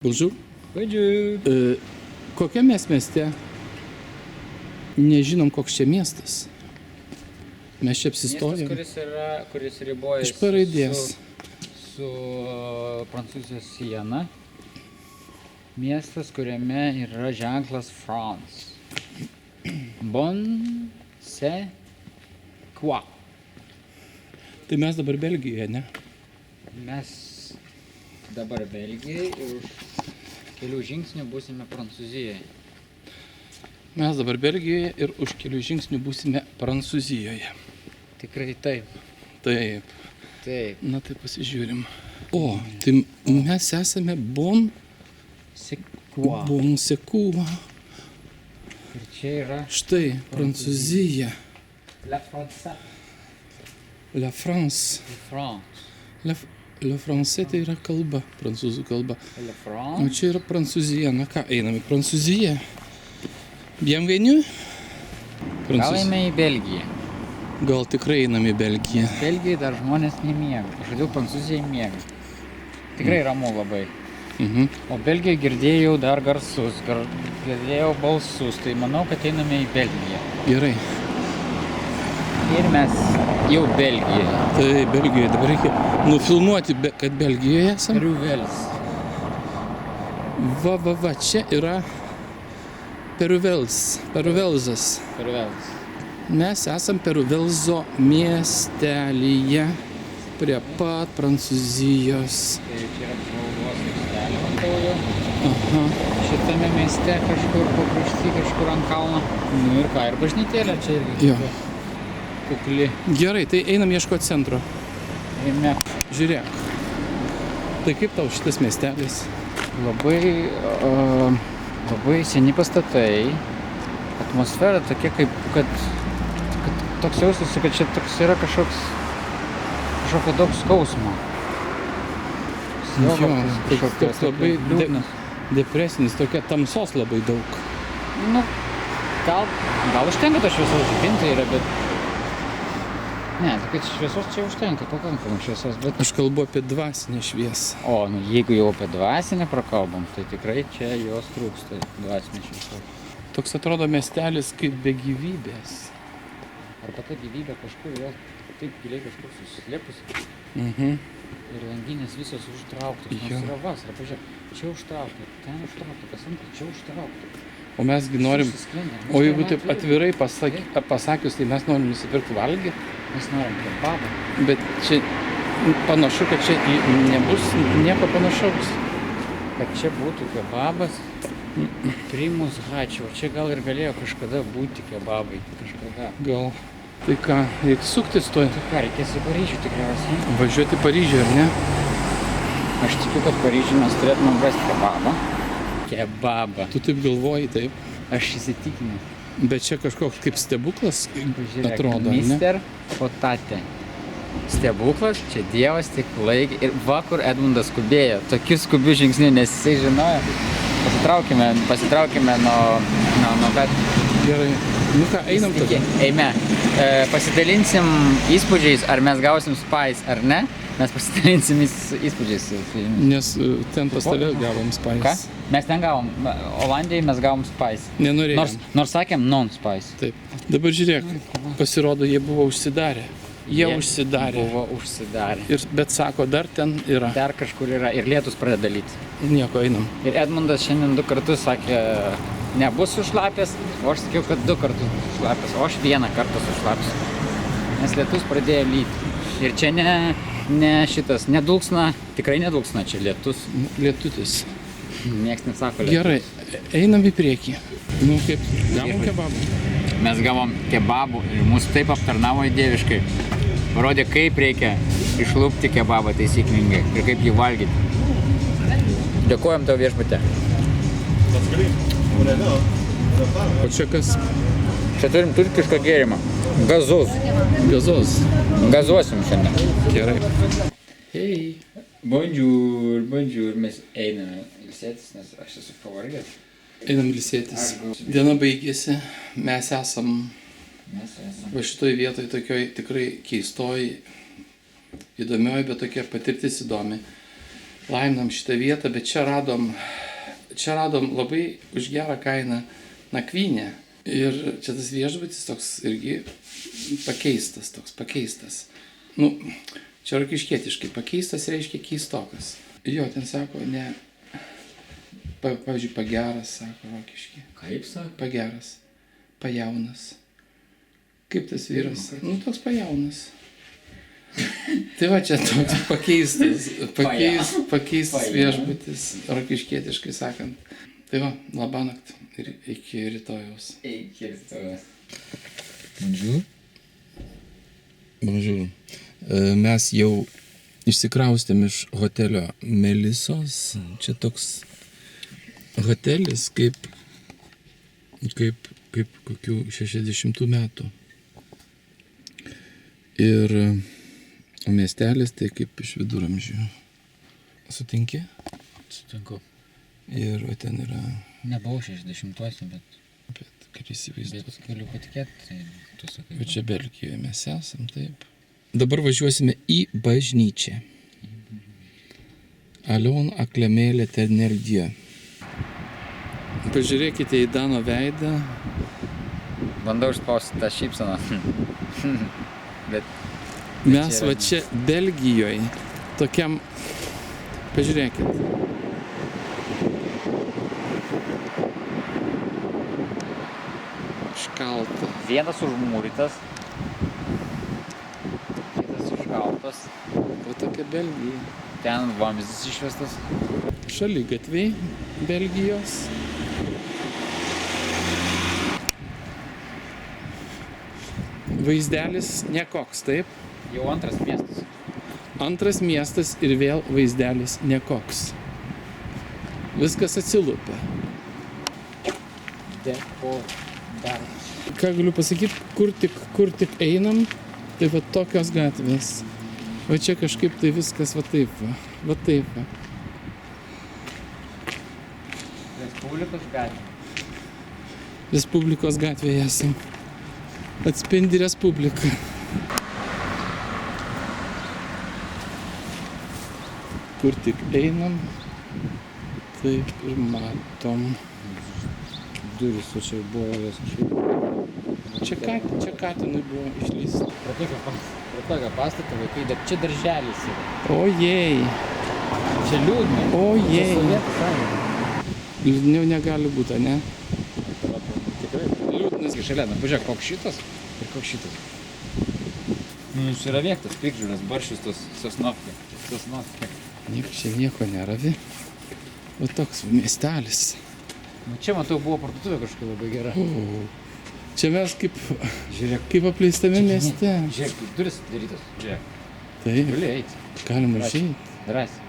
Bonjour. Bonjour. Kokiam mes mieste nežinom, koks čia miestas. Mes čia apsistojom. Miestas, kuris ribojasi Iš paraidės. su Prancūzijos siena. Miestas, kuriame yra ženklas France. Bon, c'est quoi? Tai mes dabar Belgijoje, ne? Mes dabar Belgijai ir už kelių žingsnių būsime Prancūzijoje. Mes dabar Belgijoje ir už kelių žingsnių būsime Prancūzijoje. Tikrai taip. Taip. Taip. Na tai pasižiūrim. O, tai mes esame Bon Secours. Ir čia yra Štai, Prancūzija. La France. La France. La France tai yra kalba, prancūzų kalba. La O France. čia yra Prancūzija. Na ką, einam į Prancūziją. Bienvenue. Gal eime į Belgiją. Gal tikrai einam į Belgiją. Belgijai dar žmonės nemiega. Kažkodėl Prancūzijai miega. Tikrai ramu labai. O Belgijai girdėjau dar garsus, girdėjau balsus. Tai manau, kad einame į Belgiją. Gerai. Ir mes jau Belgijoje. Tai Belgijoje dabar reikia nufilmuoti, kad Belgijoje esam. Riuvelis. Va, čia yra Peruvelsas. Riuvelis. Mes esam Peruvelzo miestelyje prie pat Prancūzijos. Tai čia yra apžvalgos aikštelė, matau jau. Aha. Šitame mieste kažkur pakrašty, kažkur ant kalno. Nu ir ką, ir bažnytėlė čia irgi. Jo. Kukli. Gerai, tai einam ieškoti centro. Eime. Žiūrėk. Tai kaip tau šitas miestelis? Labai seni pastatai, atmosfera tokia kaip, kad toks jaustųsi, kad čia toks yra kažkokio daug skausmo. Toks labai depresinis, tokia tamsos labai daug. Nu, gal užtenka to šviesos, žibintai yra, bet... Ne, tai šviesos čia užtenka, pakankamai šviesos, bet... Aš kalbu apie dvasinę šviesą. O, nu jeigu jau apie dvasinę prakalbam, tai tikrai čia jos trūksta, dvasinė šviesos. Toks atrodo miestelis kaip be gyvybės. Arba ta gyvybė kažkur vėl taip giliai kažkur susislėpusi. Ir langinės visos užtrauktos. Jo. Nors yra vasara, pažiūrėk, čia užtraukta, ten užtraukta, kas antra, čia užtraukta. O mesgi norim... Susisklendę. O jeigu taip atvirai pasakius, tai mes norim nusipirkti valgį. Mes norim kebabą. Bet čia panašu, kad čia nebus nieko panašaus. Kad čia būtų kebabas, primus hačio. Čia gal ir galėjo kažkada būti kebabai. Kažkada. Gal. Tai ką, reikia suktis to. Tai ką, reikės į Paryžių tikriausiai. Važiuoti į Paryžių, ar ne? Aš tikiu, kad Paryžių mes turėtume rasti kebabą. Kebabą. Tu taip galvoji, taip. Aš įsitikinęs. Bet čia kažkoks kaip stebuklas atrodo, ne? Mister Potate. Stebuklas, čia Dievas tik laikė. Ir va, kur Edmundas skubėjo. Tokiu skubiu žingsniu, nes jisai žinojo. Pasitraukime nuo bet. Gerai. Nu ką, einam tada. Eime. Pasidalinsim įspūdžiais, ar mes gausim Spice, ar ne. Mes pasidalinsim įspūdžiais. Nes ten pas tave gavom Spice. Ką? Mes ten gavom. Olandijai mes gavom Spice. Nenorėjom. Nors sakėm non-Spice. Taip. Dabar žiūrėk, pasirodo, jie buvo užsidarę. Jie užsidarė. Buvo užsidarę. Bet sako, dar ten yra. Dar kažkur yra ir lietus pradeda lyti. Nieko, einam. Ir Edmundas šiandien 2 kartus sakė, nebus sušlapęs, o aš sakiau, kad 2 kartus sušlapęs, o aš 1 kartą sušlapęs. Nes lietus pradėjo lyti. Ir čia nedulksna, tikrai nedulksna, čia lietus. Lietutis. Niekas nesako lietus. Gerai, einam į priekį. Nu kaip, gavom kebabą. Mes gavom kebabų ir mūsų taip aptarnavo dieviškai. Parodė, kaip reikia išlupti kebabą taisyklingai ir kaip jį valgyti. Dėkojam tau viešpate. O čia kas? Čia turim turkišką gėrimą. Gazus. Gazos. Gazuosim šiandien. Gerai. Hei. Bonjour. Mes einame ilsėtis, nes aš esu pavargęs. Einam ilsėtis. Diena baigėsi. Mes esam va šitoj vietoj tokioj tikrai keistoj, įdomioj, bet tokia patirtis įdomi. laiminam šitą vietą, bet čia radom labai už gerą kainą nakvynę. Ir čia tas viešbutis toks irgi pakeistas. Nu, čia rokiškietiškai pakeistas reiškia keistokas. Jo, ten sako, ne, pavyzdžiui, pageras, sako rokiški. Kaip sako? Pageras, pajaunas. Kaip tas vyras? Nu, toks pajaunas. Tai va, čia toks pakeistas viešbutis, rokiškietiškai sakant. Tai va, labanakt ir iki rytojaus. Iki rytojaus. Bonjour. Bonjour. Mes jau išsikraustėm iš hotelio Melisos. Čia toks hotelis kaip kokių 60 metų. Ir miestelis tai kaip iš viduramžių. Sutinki? Sutinku. Ir ten yra... Nebuvau 60-uose, bet kaip įsivaizduoti. Bet galiu patikėti, tai tu sakai. Bet čia Belgijoje mes esam, taip. Dabar važiuosime į bažnyčią. Alion Aklemėlė Ternerdie. Pažiūrėkite į Dano veidą. Bandau išspausti tą šypseną. Bet Mes va čia Belgijoje tokiam... Pažiūrėkit. Škalta. vienas užmūrytas, kitas iškaltas, O tokia Belgija. ten vamzdis išvestas. Šaligatviai Belgijos. Vaizdelis nekoks, taip? Jau antras miestas. Antras miestas ir vėl vaizdelis nekoks. Viskas atsilupia. Depo dar. Ką galiu pasakyti, kur tik einam, tai va tokios gatvės. Va čia kažkaip tai viskas va taip va. Va taip va. Respublikos gatvė. Respublikos gatvėje esam. Atspindi Respubliką. Kur tik einam, taip ir matom. Durys, o čia buvo jos kažkaip. Čia katinui buvo išlysta. Pro tokio pastato vaikai, dar čia darželis yra. Ojei, Čia liūdna. ojei. Sovietų sąjunga. Liūdniau negali būti, ne? Tikrai. Liūdnas. Šalia, na pažiūrėk, koks šitas ir koks šitas. Nu, jis yra vėktas, pikžiūras, baršius, tos sosnovkė. Niekas čia nieko neravi. O toks miestelis. Nu, čia, matau, buvo parduotuvė kažkokia labai gera. Čia mes kaip Žiūrėk, apleistame mieste. žiūrėk, duris atidarytos. Žiūrėk, Taip, gali eiti. galima Drąsiai. išeiti. Drąsiai.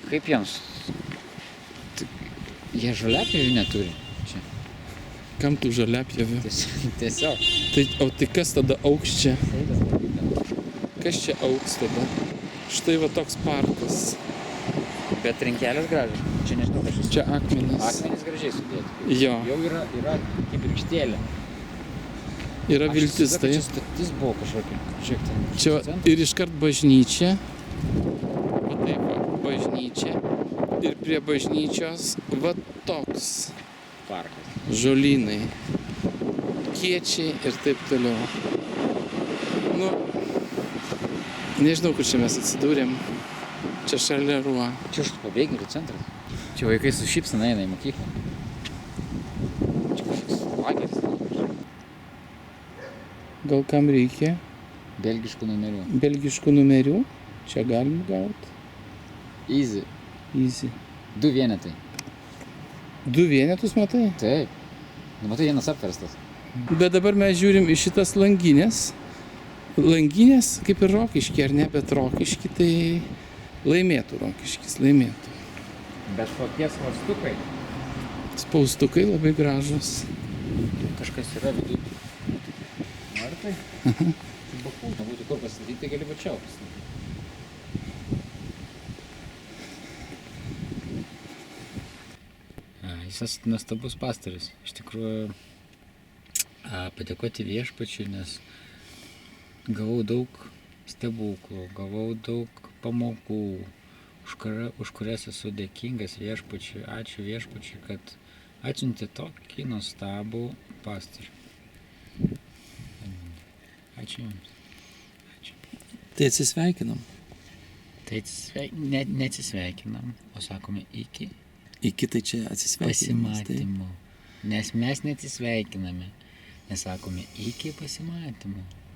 Kaip jiems? Jie žoliapjovių neturi. Čia. Kam tų žaliapjovių? Tiesiog. O tai kas tada augs čia? Kas čia augs tada? Štai va toks parkas. Bet trinkelės gražios. Čia nežinau, kas šis. Čia akmenys. Akmenys gražiai sudėti. Jo, Jau yra kibirkštėlė. yra viltis tai. Čia statis buvo kažkokia. Žiūrėk, ten. Čia centras. ir iškart bažnyčia. Va taip va, bažnyčia. Ir prie bažnyčios va toks. Parkas. Žolynai. Kiečiai ir taip toliau. Nu, nežinau, kur čia mes atsidūrėm. Čia šalia Ruo. Čia šis pabėgėlių centras. Čia vaikai su šypsena eina į mokyklą. Čia kažkoks lageris. Gal kam reikia Belgiškų numerių. belgiškų numerių? Čia galim gauti. Easy. Easy. 2 vienetai. 2 vienetus matai? Taip. Nu, matai, vienas apverstas. Bet dabar mes žiūrim į šitas langinės. Langinės kaip ir Rokiški, ar ne? Bet Rokiški tai laimėtų Rokiškis, laimėtų. Bet kokie svarstukai. Spaustukai labai gražus. Kažkas yra viduje. Ar tai? Baku. Būtų kur pastatyti, tai gali pačiau pastatyti. Jis nuostabus pastaras. Iš tikrųjų, padėkoti viešpačiui, nes gavau daug stebuklų, gavau daug pamokų, už kurias esu dėkingas viešpačiui. Ačiū viešpačiui, kad atsiuntė tokį nuostabų pastorių. Ačiū Jums. Ačiū. Tai atsisveikinam. Tai neatsisveikinam, o sakome iki Iki tai čia atsisveikinimas. pasimatymo. Nes mes neatsisveikiname, nes sakome iki pasimatymo.